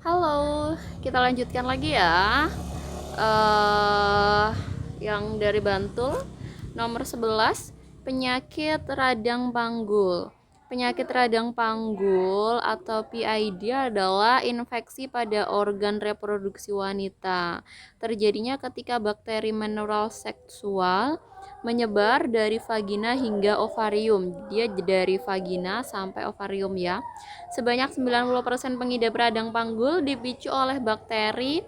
Halo, kita lanjutkan lagi ya. eh yang dari Bantul, nomor 11, penyakit radang panggul. Penyakit radang panggul atau PID adalah infeksi pada organ reproduksi wanita. Terjadinya ketika bakteri mineral seksual menyebar dari vagina hingga ovarium. Dia dari vagina sampai ovarium ya. Sebanyak 90% pengidap radang panggul dipicu oleh bakteri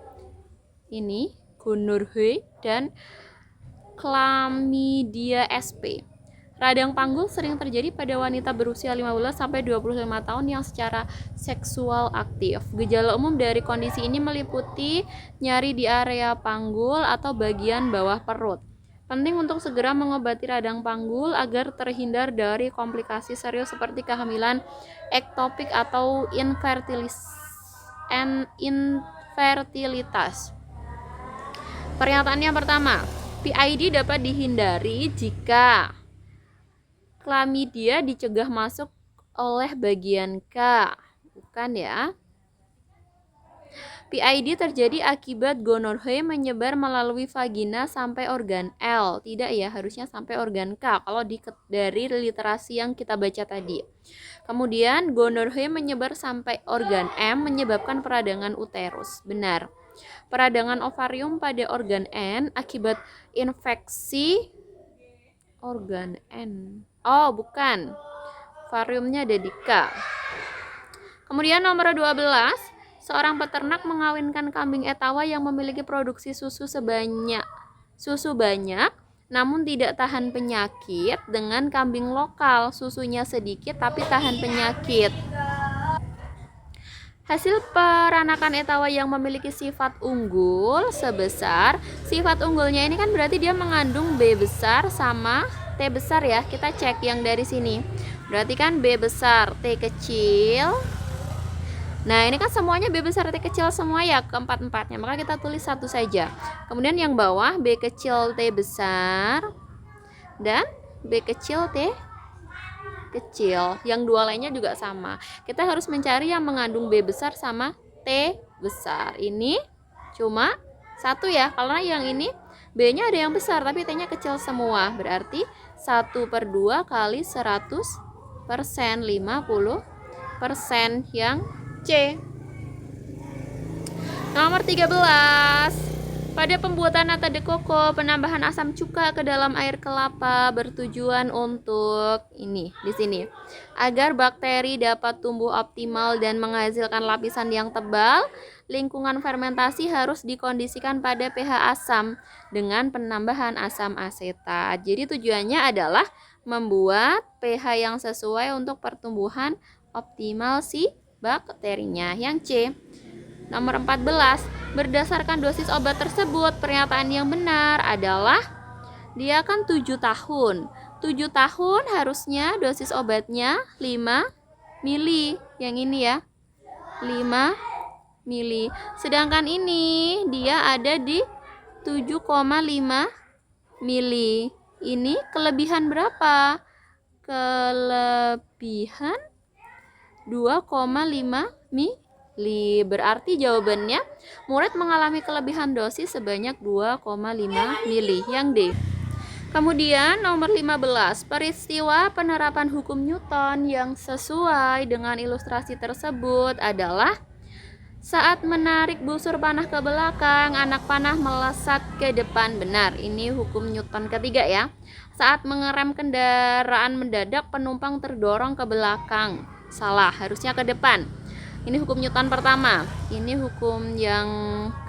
ini, Gonorrhoeae dan Chlamydia sp. Radang panggul sering terjadi pada wanita berusia 15 sampai 25 tahun yang secara seksual aktif. Gejala umum dari kondisi ini meliputi nyeri di area panggul atau bagian bawah perut. Penting untuk segera mengobati radang panggul agar terhindar dari komplikasi serius seperti kehamilan ektopik atau infertilitas. Pernyataan yang pertama, PID dapat dihindari jika Chlamydia dicegah masuk oleh bagian K. Bukan ya. PID terjadi akibat gonorrhea menyebar melalui vagina sampai organ L. Tidak ya, harusnya sampai organ K kalau dari literasi yang kita baca tadi. Kemudian gonorrhea menyebar sampai organ M menyebabkan peradangan uterus. Benar. Peradangan ovarium pada organ N akibat infeksi organ N. Oh, bukan. Ovariumnya ada di K. Kemudian nomor 12, seorang peternak mengawinkan kambing etawa yang memiliki produksi susu banyak namun tidak tahan penyakit dengan kambing lokal. Susunya sedikit tapi tahan penyakit. Hasil peranakan etawa yang memiliki sifat unggul sebesar, sifat unggulnya ini kan berarti dia mengandung B besar sama T besar ya. Kita cek yang dari sini. Berarti kan B besar, T kecil. Nah, ini kan semuanya B besar, T kecil semua ya, keempat-empatnya. Maka kita tulis satu saja. Kemudian yang bawah B kecil, T besar. Dan B kecil, T kecil. Yang dua lainnya juga sama. Kita harus mencari yang mengandung B besar sama T besar. Ini cuma satu ya, karena yang ini B-nya ada yang besar tapi T-nya kecil semua. Berarti 1/2 kali 100%, 50% yang C. Nomor 13. Pada pembuatan nata de coco, penambahan asam cuka ke dalam air kelapa bertujuan untuk ini di sini agar bakteri dapat tumbuh optimal dan menghasilkan lapisan yang tebal. Lingkungan fermentasi harus dikondisikan pada pH asam dengan penambahan asam asetat. Jadi tujuannya adalah membuat pH yang sesuai untuk pertumbuhan optimal si bakterinya. Yang C. Nomor 14, berdasarkan dosis obat tersebut, pernyataan yang benar adalah dia kan 7 tahun. 7 tahun harusnya dosis obatnya 5 mili. Yang ini ya, 5 mili. Sedangkan ini dia ada di 7,5 mili. Ini kelebihan berapa? Kelebihan 2,5 mili. Berarti jawabannya murid mengalami kelebihan dosis sebanyak 2,5 mili. Yang D. Kemudian nomor 15, peristiwa penerapan hukum Newton yang sesuai dengan ilustrasi tersebut adalah saat menarik busur panah ke belakang, anak panah melesat ke depan. Benar, ini hukum Newton ketiga ya. Saat mengerem kendaraan mendadak, penumpang terdorong ke belakang. Salah, harusnya ke depan. Ini hukum Newton pertama. Ini hukum yang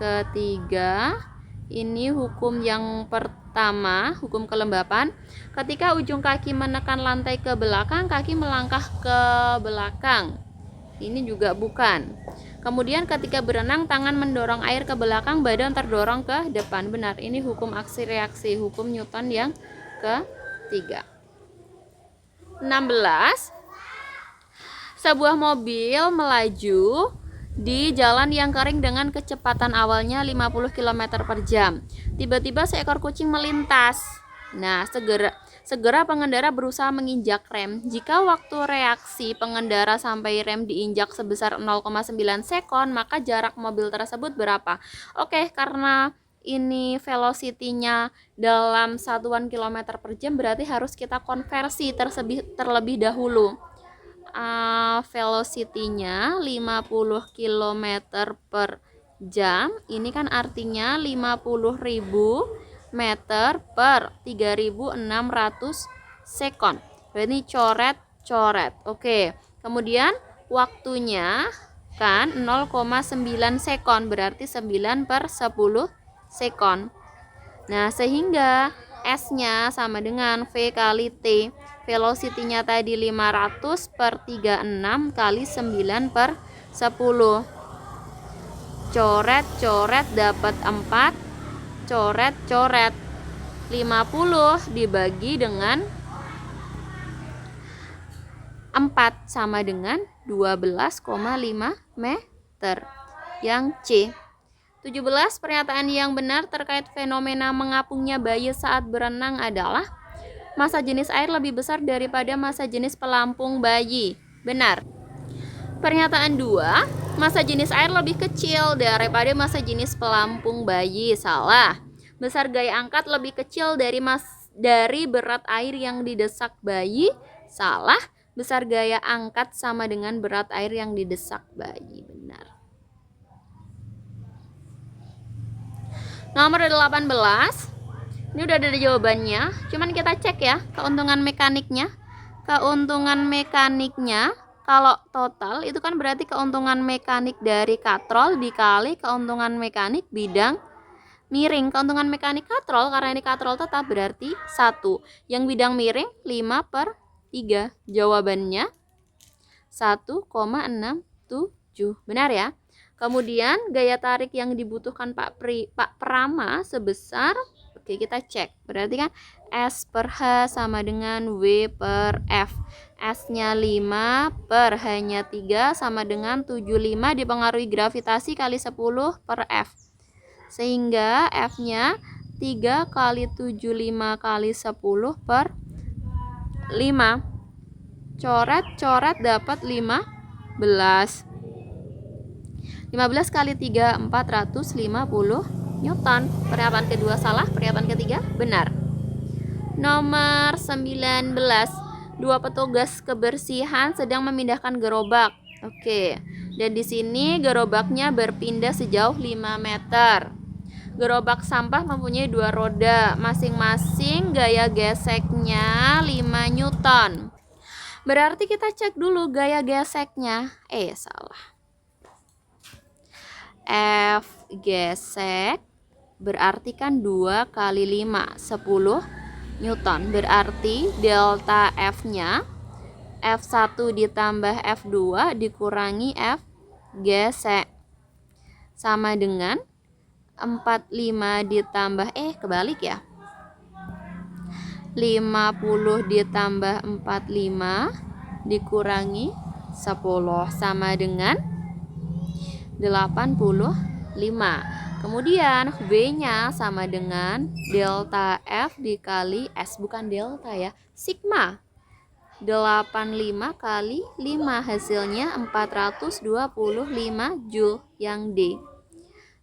ketiga. Ini hukum yang pertama, hukum kelembapan. Ketika ujung kaki menekan lantai ke belakang, kaki melangkah ke belakang. Ini juga bukan. Kemudian ketika berenang, tangan mendorong air ke belakang, badan terdorong ke depan. Benar, ini hukum aksi reaksi, hukum Newton yang ketiga. 16. Sebuah mobil melaju di jalan yang kering dengan kecepatan awalnya 50 km per jam. Tiba-tiba seekor kucing melintas. Nah, Segera pengendara berusaha menginjak rem. Jika waktu reaksi pengendara sampai rem diinjak sebesar 0,9 sekon, maka jarak mobil tersebut berapa? Oke, karena ini velocity-nya dalam satuan kilometer per jam, berarti harus kita konversi terlebih dahulu. Velocity-nya 50 km per jam, ini kan artinya 50.000 meter per 3.600 sekon. Berarti coret. Oke, kemudian waktunya kan 0,9 sekon, berarti 9 per 10 sekon. Nah, sehingga S-nya sama dengan V kali T. Velocity-nya tadi 500 per 36 kali 9 per 10. Coret dapat 4. Coret. 50 dibagi dengan 4 sama dengan 12,5 meter. Yang C. 17. Pernyataan yang benar terkait fenomena mengapungnya bayi saat berenang adalah: massa jenis air lebih besar daripada massa jenis pelampung bayi. Benar. Pernyataan 2. Massa jenis air lebih kecil daripada massa jenis pelampung bayi. Salah. Besar gaya angkat lebih kecil dari berat air yang didesak bayi. Salah. Besar gaya angkat sama dengan berat air yang didesak bayi. Benar. Nomor 18. Ini udah ada jawabannya. Cuman kita cek ya keuntungan mekaniknya. Keuntungan mekaniknya kalau total itu kan berarti keuntungan mekanik dari katrol dikali keuntungan mekanik bidang miring. Keuntungan mekanik katrol karena ini katrol tetap berarti 1. Yang bidang miring 5 per 3. Jawabannya 1,67. Benar ya? Kemudian gaya tarik yang dibutuhkan Pak Prama sebesar, oke kita cek. Berarti kan S per H sama dengan W per F. S-nya 5 per H-nya 3 sama dengan 75 dipengaruhi gravitasi kali 10 per F. Sehingga F-nya 3 kali 75 kali 10 per 5. Coret dapat 15. 15 kali 3, 450 Newton. Pernyataan kedua salah, pernyataan ketiga benar. Nomor 19. 2 petugas kebersihan sedang memindahkan gerobak. Oke. Dan di sini gerobaknya berpindah sejauh 5 meter. Gerobak sampah mempunyai 2 roda, masing-masing gaya geseknya 5 Newton. Berarti kita cek dulu gaya geseknya. Salah. F gesek berarti kan 2 kali 5 10 Newton. Berarti delta F-nya F1 ditambah F2 dikurangi F gesek sama dengan 45 ditambah kebalik ya. 50 ditambah 45 dikurangi 10 sama dengan 85. Kemudian V-nya sama dengan delta F dikali S, bukan delta ya, sigma. 85 kali 5 hasilnya 425 Joule yang D.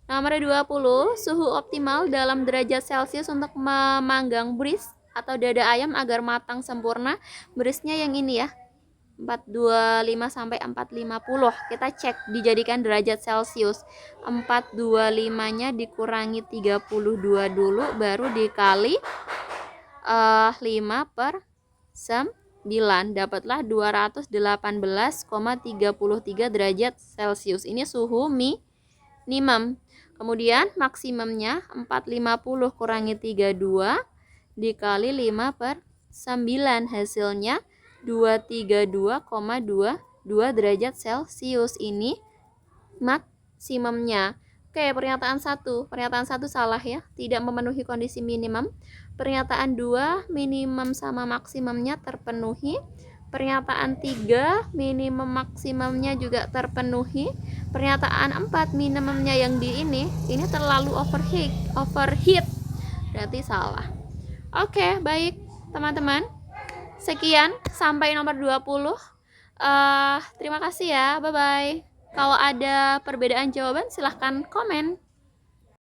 Nomor 20. Suhu optimal dalam derajat Celcius untuk memanggang bris atau dada ayam agar matang sempurna. Brisnya yang ini ya, 425 sampai 450. Kita cek dijadikan derajat Celcius. 425-nya dikurangi 32 dulu baru dikali 5 per 9, dapatlah 218,33 derajat Celcius. Ini suhu minimum. Kemudian maksimumnya 450 kurangi 32 dikali 5 per 9 hasilnya 232,22 derajat Celcius. Ini maksimumnya. Oke, pernyataan 1 salah ya, tidak memenuhi kondisi minimum. Pernyataan 2 minimum sama maksimumnya terpenuhi. Pernyataan 3 minimum maksimumnya juga terpenuhi. Pernyataan 4 minimumnya yang di ini terlalu overheat berarti salah. Oke, baik. teman-teman. Sekian, sampai nomor 20. Terima kasih ya, bye-bye. Kalau ada perbedaan jawaban silahkan komen.